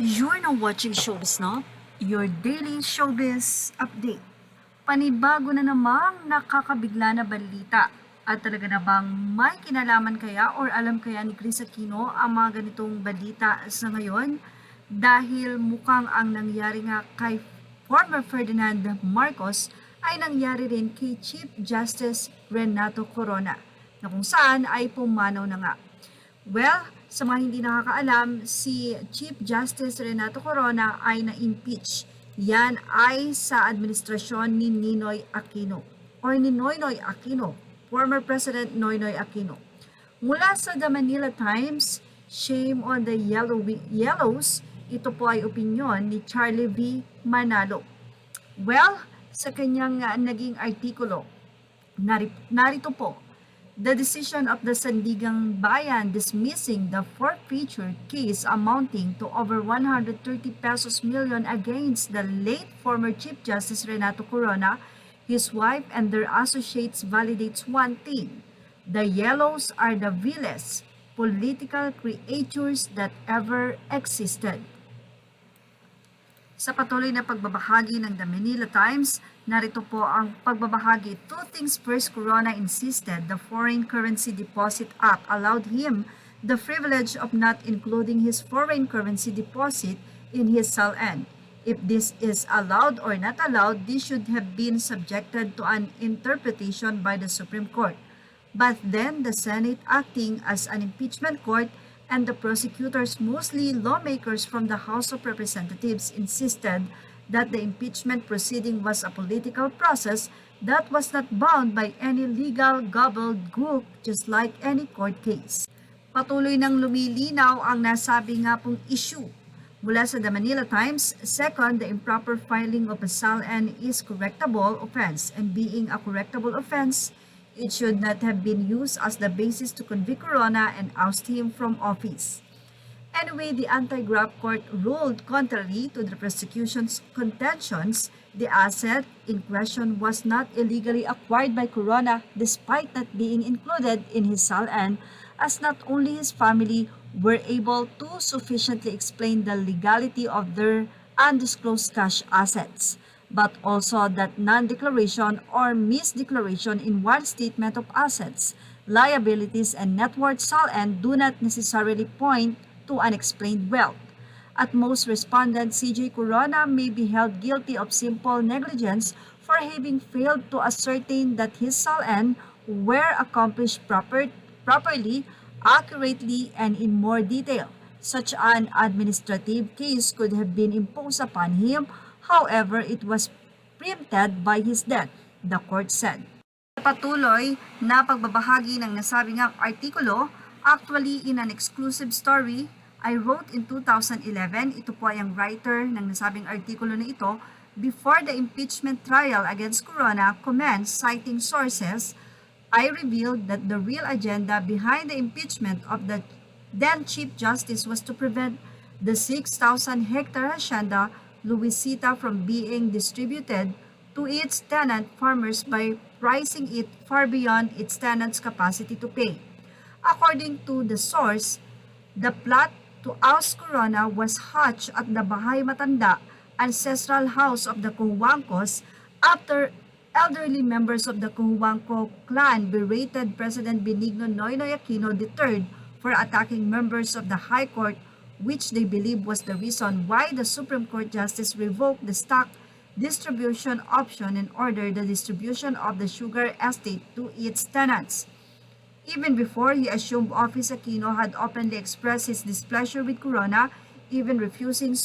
You're now watching Showbiz Now, your daily showbiz update. Panibago na namang nakakabigla na balita. At talaga na bang may kinalaman kaya or alam kaya ni Kris Aquino ang mga ganitong balita sa ngayon? Dahil mukhang ang nangyari nga kay former Ferdinand Marcos ay nangyari rin kay Chief Justice Renato Corona na kung saan ay pumanaw na nga. Well, sa mga hindi nakakaalam, si Chief Justice Renato Corona ay na-impeach. Yan ay sa administrasyon ni Ninoy Aquino or ni Noynoy Aquino, former President Noynoy Aquino. Mula sa The Manila Times, Shame on the Yellows, ito po ay opinyon ni Charlie V. Manalo. Well, sa kanyang naging artikulo, narito po, the decision of the Sandigang Bayan dismissing the forfeiture case amounting to over 130 pesos million against the late former Chief Justice Renato Corona, his wife, and their associates validates one thing: the Yellows are the vilest political creatures that ever existed. Sa patuloy na pagbabahagi ng The Manila Times, narito po ang pagbabahagi. Two things first, Corona insisted the Foreign Currency Deposit Act allowed him the privilege of not including his foreign currency deposit in his SALN. If this is allowed or not allowed, this should have been subjected to an interpretation by the Supreme Court. But then the Senate, acting as an impeachment court, and the prosecutors, mostly lawmakers from the House of Representatives, insisted that the impeachment proceeding was a political process that was not bound by any legal gobbledygook, just like any court case. Patuloy nang lumilinaw ang nasabi nga pong issue. Mula sa The Manila Times, second, the improper filing of a SALN is correctable offense, and being a correctable offense, it should not have been used as the basis to convict Corona and oust him from office. Anyway, the anti-graft court ruled contrary to the prosecution's contentions. The asset in question was not illegally acquired by Corona despite not being included in his SALN, as not only his family were able to sufficiently explain the legality of their undisclosed cash assets, but also that non-declaration or misdeclaration in one statement of assets, liabilities, and net worth SALN do not necessarily point to unexplained wealth. At most, respondent CJ Corona may be held guilty of simple negligence for having failed to ascertain that his SALN were accomplished properly, accurately, and in more detail. Such an administrative case could have been imposed upon him. However, it was preempted by his death, the court said. Patuloy na pagbabahagi ng nasabing artikulo, actually in an exclusive story I wrote in 2011, ito po ay ang writer ng nasabing artikulo na ito, before the impeachment trial against Corona commenced, citing sources, I revealed that the real agenda behind the impeachment of the then Chief Justice was to prevent the 6,000-hectare hacienda Luisita from being distributed to its tenant farmers by pricing it far beyond its tenants' capacity to pay. According to the source, the plot to oust Corona was hatched at the Bahay Matanda ancestral house of the Cojuangcos after elderly members of the Cojuangco clan berated President Benigno Noynoy Aquino III for attacking members of the High Court, which they believe was the reason why the Supreme Court Justice revoked the stock distribution option and ordered the distribution of the sugar estate to its tenants. Even before he assumed office, Aquino had openly expressed his displeasure with Corona, even refusing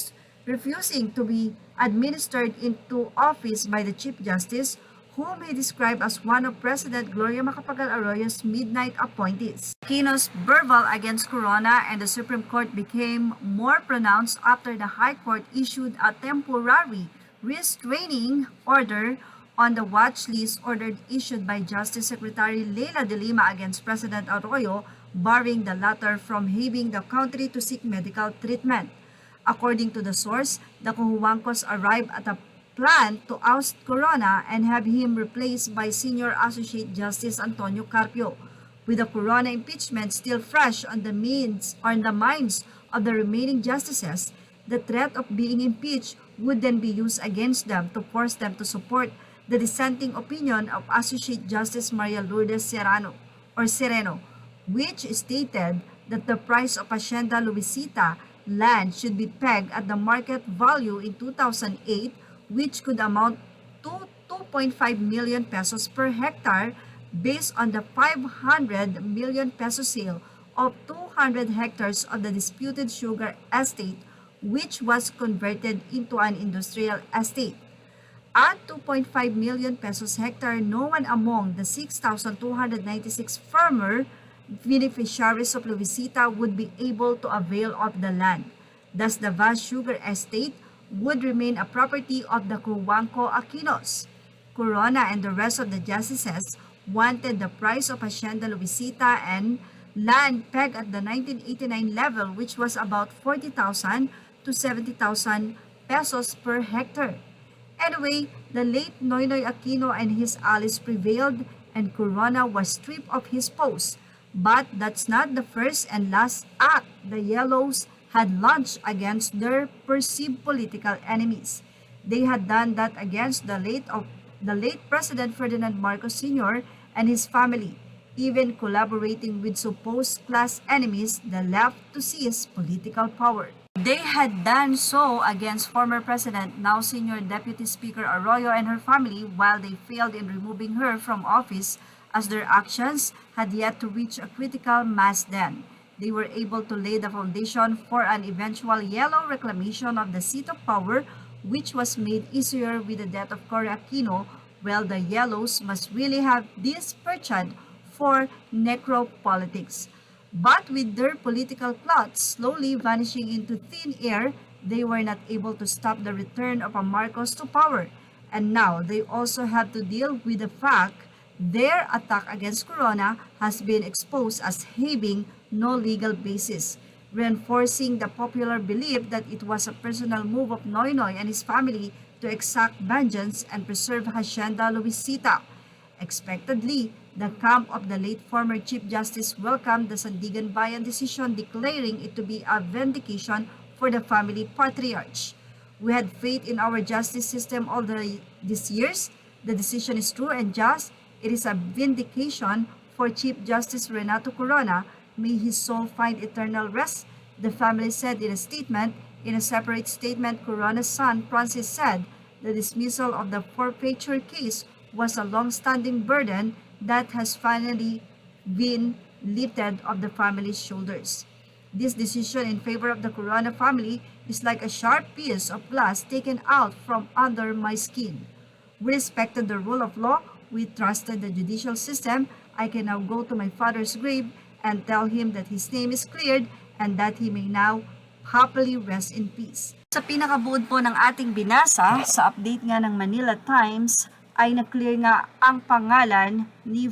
to be administered into office by the Chief Justice, whom he described as one of President Gloria Macapagal Arroyo's midnight appointees. Aquino's verbal against Corona and the Supreme Court became more pronounced after the High Court issued a temporary restraining order on the watch list order issued by Justice Secretary Leila de Lima against President Arroyo, barring the latter from having the country to seek medical treatment. According to the source, the Cojuangcos arrived at a plan to oust Corona and have him replaced by Senior Associate Justice Antonio Carpio, with the Corona impeachment still fresh on the minds of the remaining justices. the threat of being impeached would then be used against them to force them to support the dissenting opinion of Associate Justice Maria Lourdes Sereno, which stated that the price of Hacienda Luisita land should be pegged at the market value in 2008, which could amount to 2.5 million pesos per hectare based on the 500 million peso sale of 200 hectares of the disputed sugar estate, which was converted into an industrial estate. At 2.5 million pesos hectare, no one among the 6,296 farmer beneficiaries of Luisita would be able to avail of the land. Thus, the vast sugar estate would remain a property of the Cruangco Aquinos. Corona and the rest of the justices wanted the price of Hacienda Luisita and land pegged at the 1989 level, which was about 40,000 to 70,000 pesos per hectare. Anyway, the late Noynoy Aquino and his allies prevailed and Corona was stripped of his post. But that's not the first and last act the Yellows had launched against their perceived political enemies. They had done that against the late President Ferdinand Marcos Sr. and his family, even collaborating with supposed class enemies, the left, to seize political power. They had done so against former President, now Senior Deputy Speaker Arroyo and her family, while they failed in removing her from office, as their actions had yet to reach a critical mass then. They were able to lay the foundation for an eventual Yellow reclamation of the seat of power, which was made easier with the death of Cory Aquino. Well, the Yellows must really have this penchant for necropolitics. But with their political plots slowly vanishing into thin air, they were not able to stop the return of a Marcos to power. And now they also have to deal with the fact their attack against Corona has been exposed as having no legal basis, reinforcing the popular belief that it was a personal move of Noynoy and his family to exact vengeance and preserve Hacienda Luisita. Expectedly, the camp of the late former Chief Justice welcomed the Sandigan Bayan decision, declaring it to be a vindication for the family patriarch. We had faith in our justice system all these years. The decision is true and just. It is a vindication for Chief Justice Renato Corona. May his soul find eternal rest, the family said in a statement. In a separate statement, Corona's son, Francis, said the dismissal of the forfeiture case was a long-standing burden that has finally been lifted off the family's shoulders. This decision in favor of the Corona family is like a sharp piece of glass taken out from under my skin. We respected the rule of law. We trusted the judicial system. I can now go to my father's grave and tell him that his name is cleared and that he may now happily rest in peace. Sa pinakabuod po ng ating binasa, sa update nga ng Manila Times, ay na-clear nga ang pangalan ni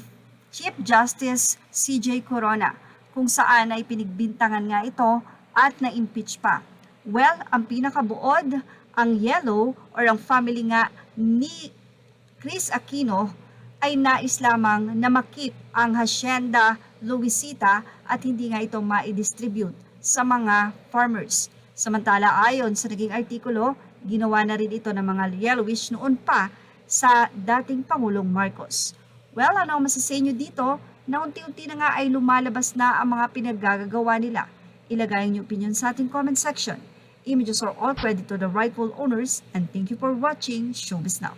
Chief Justice CJ Corona, kung saan ay pinigbintangan nga ito at na-impeach pa. Well, ang pinakabuod, ang Yellow or ang family nga ni Kris Aquino ay nais lamang na makip ang Hacienda Luisita at hindi nga ito ma-distribute sa mga farmers. Samantala, ayon sa naging artikulo, ginawa na rin ito ng mga Yellowish noon pa sa dating Pangulong Marcos. Well, ano ang masasay nyo dito? Na unti-unti na nga ay lumalabas na ang mga pinaggagawa nila. Ilagay niyo opinion sa ating comment section. Images are all credit to the rightful owners, and thank you for watching Showbiz Now.